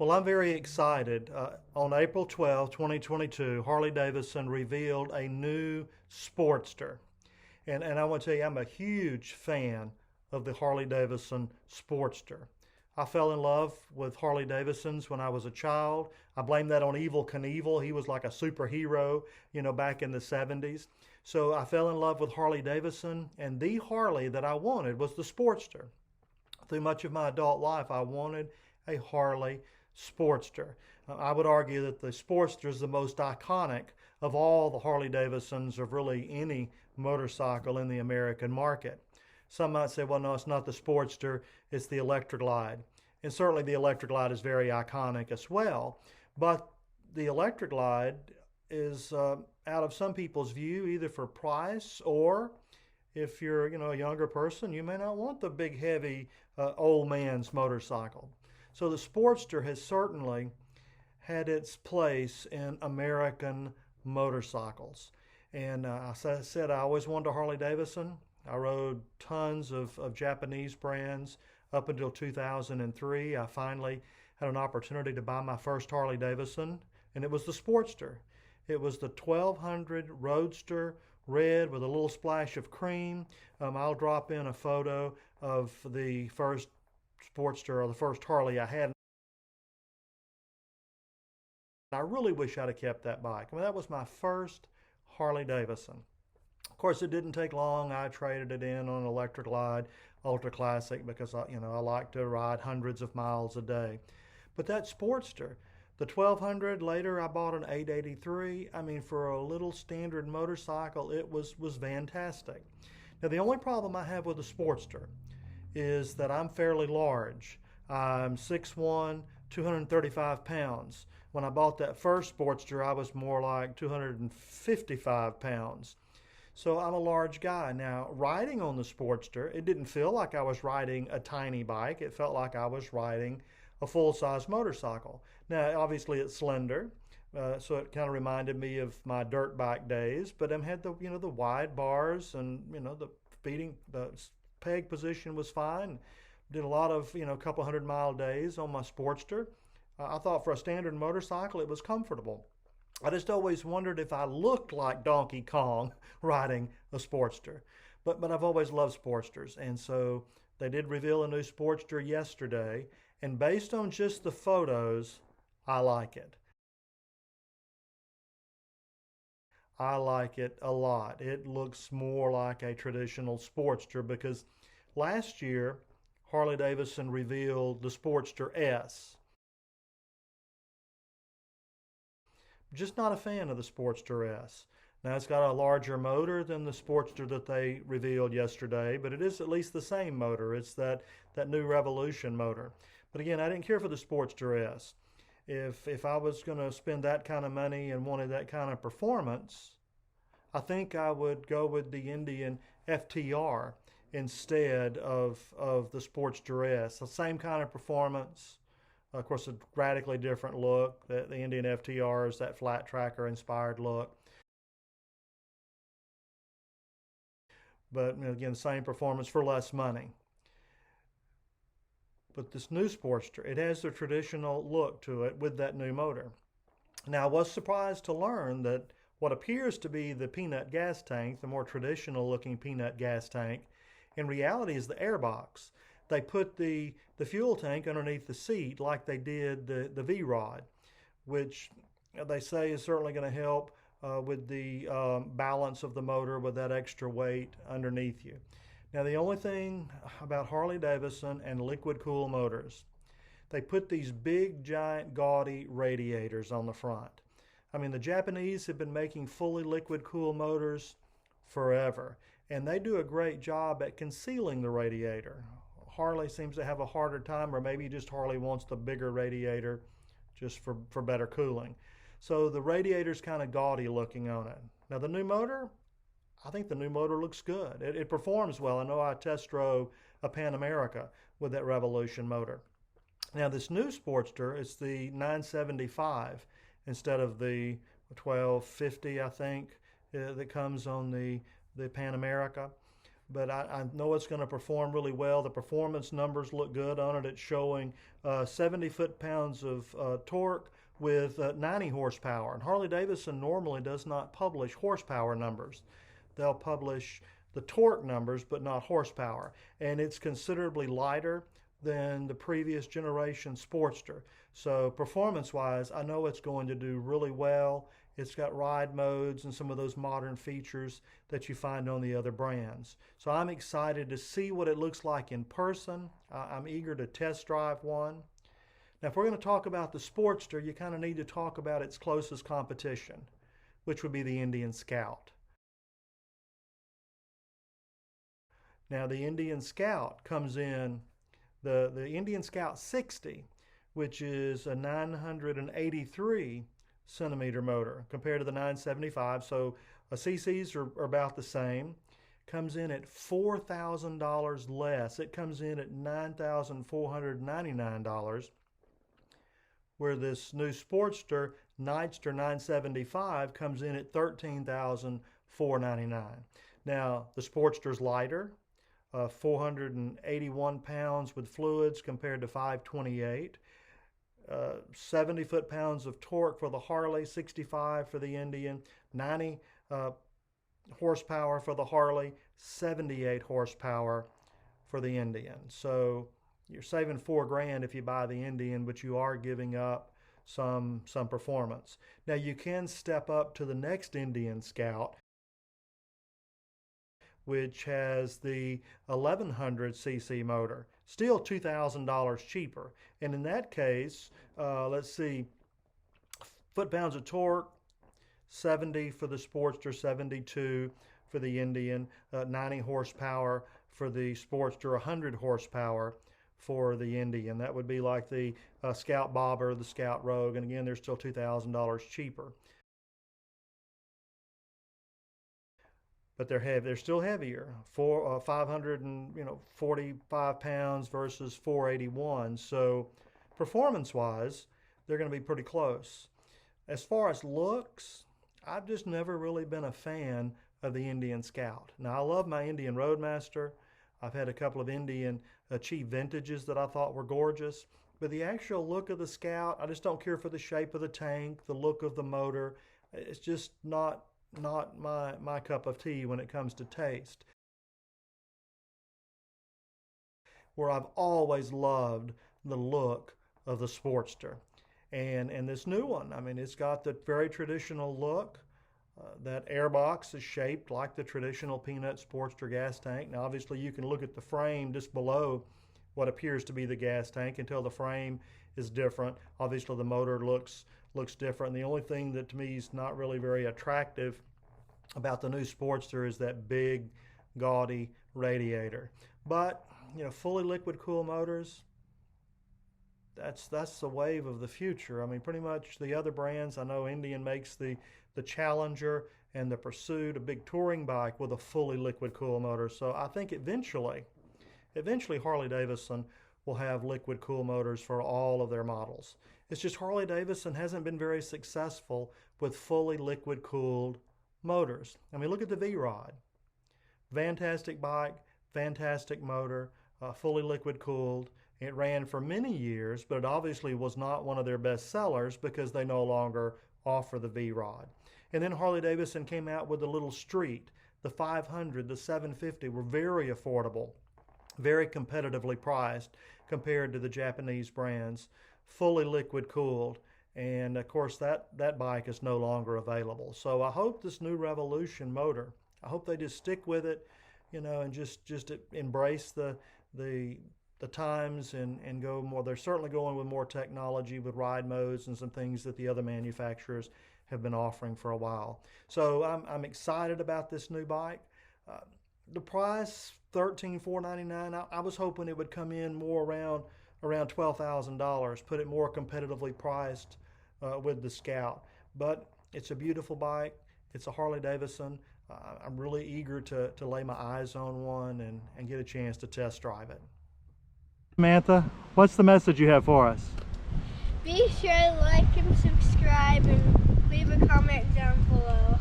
Well, I'm very excited. On April 12, 2022, Harley Davidson revealed a new Sportster. And I want to tell you, I'm a huge fan of the Harley Davidson Sportster. I fell in love with Harley Davidsons when I was a child. I blame that on Evel Knievel. He was like a superhero, back in the 70s. So I fell in love with Harley Davidson, and the Harley that I wanted was the Sportster. Through much of my adult life, I wanted a Harley Sportster. I would argue that the Sportster is the most iconic of all the Harley Davidsons of really any motorcycle in the American market. Some might say, well, no, it's not the Sportster, it's the Electric Glide. And certainly the Electric Glide is very iconic as well. But the Electric Glide is out of some people's view, either for price or if you're a younger person, you may not want the big, heavy, old man's motorcycle. So the Sportster has certainly had its place in American motorcycles. And as I said, I always wanted a Harley Davidson. I rode tons of Japanese brands up until 2003. I finally had an opportunity to buy my first Harley Davidson, and it was the Sportster. It was the 1200 Roadster red with a little splash of cream. I'll drop in a photo of the first Sportster, or the first Harley I had. I really wish I'd have kept that bike. I mean, that was my first Harley Davidson. Of course, it didn't take long. I traded it in on an Electric Glide Ultra Classic because I like to ride hundreds of miles a day. But that Sportster, the 1200, later I bought an 883. I mean, for a little standard motorcycle, it was fantastic. Now, the only problem I have with the Sportster is that I'm fairly large. I'm 6'1", 235 pounds. When I bought that first Sportster, I was more like 255 pounds. So I'm a large guy. Now, riding on the Sportster, it didn't feel like I was riding a tiny bike. It felt like I was riding a full-size motorcycle. Now, obviously it's slender, so it kind of reminded me of my dirt bike days, but it had the wide bars, and the peg position was fine. Did a lot of couple 100-mile days on my Sportster. I thought for a standard motorcycle it was comfortable. I just always wondered if I looked like Donkey Kong riding a Sportster. But I've always loved Sportsters, and so they did reveal a new Sportster yesterday, and based on just the photos, I like it. I like it a lot. It looks more like a traditional Sportster because last year Harley Davidson revealed the Sportster S. Just not a fan of the Sportster S. Now it's got a larger motor than the Sportster that they revealed yesterday, but it is at least the same motor. It's that new Revolution motor. But again, I didn't care for the Sportster S. If I was going to spend that kind of money and wanted that kind of performance, I think I would go with the Indian FTR instead of the Sportster S. The same kind of performance. Of course, a radically different look. The Indian FTR is that flat tracker inspired look. But again, same performance for less money. But this new Sportster, it has the traditional look to it with that new motor. Now, I was surprised to learn that what appears to be the peanut gas tank, the more traditional looking peanut gas tank, in reality is the airbox. They put the fuel tank underneath the seat like they did the V-Rod, which they say is certainly going to help with the balance of the motor with that extra weight underneath you. Now, the only thing about Harley Davidson and liquid cool motors, they put these big, giant, gaudy radiators on the front. I mean, the Japanese have been making fully liquid cool motors forever, and they do a great job at concealing the radiator. Harley seems to have a harder time, or maybe just Harley wants the bigger radiator just for better cooling. So the radiator's kind of gaudy looking on it. Now the new motor, I think the new motor looks good. It performs well. I know I test drove a Pan America with that Revolution motor. Now this new Sportster, it's the 975 instead of the 1250, I think, that comes on the Pan America. but I know it's going to perform really well. The performance numbers look good on it. It's showing 70 foot-pounds of torque with 90 horsepower. And Harley Davidson normally does not publish horsepower numbers. They'll publish the torque numbers, but not horsepower. And it's considerably lighter than the previous generation Sportster. So performance-wise, I know it's going to do really well. It's got ride modes and some of those modern features that you find on the other brands. So I'm excited to see what it looks like in person. I'm eager to test drive one. Now, if we're going to talk about the Sportster, you kind of need to talk about its closest competition, which would be the Indian Scout. Now, the Indian Scout comes in the Indian Scout 60, which is a 983 centimeter motor compared to the 975. So CCs are about the same. Comes in at $4,000 less. It comes in at $9,499, where this new Sportster Nightster 975 comes in at $13,499. Now, the Sportster's lighter, 481 pounds with fluids compared to 528. 70 foot-pounds of torque for the Harley, 65 for the Indian, 90 horsepower for the Harley, 78 horsepower for the Indian. So you're saving $4,000 if you buy the Indian, but you are giving up some performance. Now you can step up to the next Indian Scout, which has the 1100 cc motor, still $2,000 cheaper. And in that case, let's see, foot-pounds of torque, 70 for the Sportster, 72 for the Indian, 90 horsepower for the Sportster, 100 horsepower for the Indian. That would be like the Scout Bobber, the Scout Rogue, and again, they're still $2,000 cheaper. But they're still heavier, 545 pounds versus 481. So performance-wise, they're going to be pretty close. As far as looks, I've just never really been a fan of the Indian Scout. Now, I love my Indian Roadmaster. I've had a couple of Indian cheap vintages that I thought were gorgeous. But the actual look of the Scout, I just don't care for the shape of the tank, the look of the motor. It's just not my cup of tea when it comes to taste. Where I've always loved the look of the Sportster. And this new one, I mean, it's got the very traditional look. That airbox is shaped like the traditional Peanut Sportster gas tank. Now, obviously, you can look at the frame just below what appears to be the gas tank until the frame is different. Obviously, the motor looks different. And the only thing that to me is not really very attractive about the new Sportster is that big, gaudy radiator. But, you know, fully liquid cool motors, that's the wave of the future. I mean, pretty much the other brands, I know Indian makes the Challenger and the Pursuit, a big touring bike with a fully liquid cool motor. So I think eventually Harley Davidson will have liquid cool motors for all of their models. It's just Harley Davidson hasn't been very successful with fully liquid cooled motors. I mean, look at the V-Rod. Fantastic bike, fantastic motor, fully liquid cooled. It ran for many years, but it obviously was not one of their best sellers because they no longer offer the V-Rod. And then Harley Davidson came out with the little street. The 500, the 750 were very affordable, very competitively priced compared to the Japanese brands, fully liquid cooled. And of course that bike is no longer available. So I hope this new Revolution Moter, I hope they just stick with it, you know, and just embrace the times and go more. They're certainly going with more technology with ride modes and some things that the other manufacturers have been offering for a while. So I'm excited about this new bike. The price, $13,499. I was hoping it would come in more around $12,000, put it more competitively priced with the Scout. But it's a beautiful bike. It's a Harley Davidson. I'm really eager to lay my eyes on one and get a chance to test drive it. Samantha, what's the message you have for us? Be sure to like and subscribe and leave a comment down below.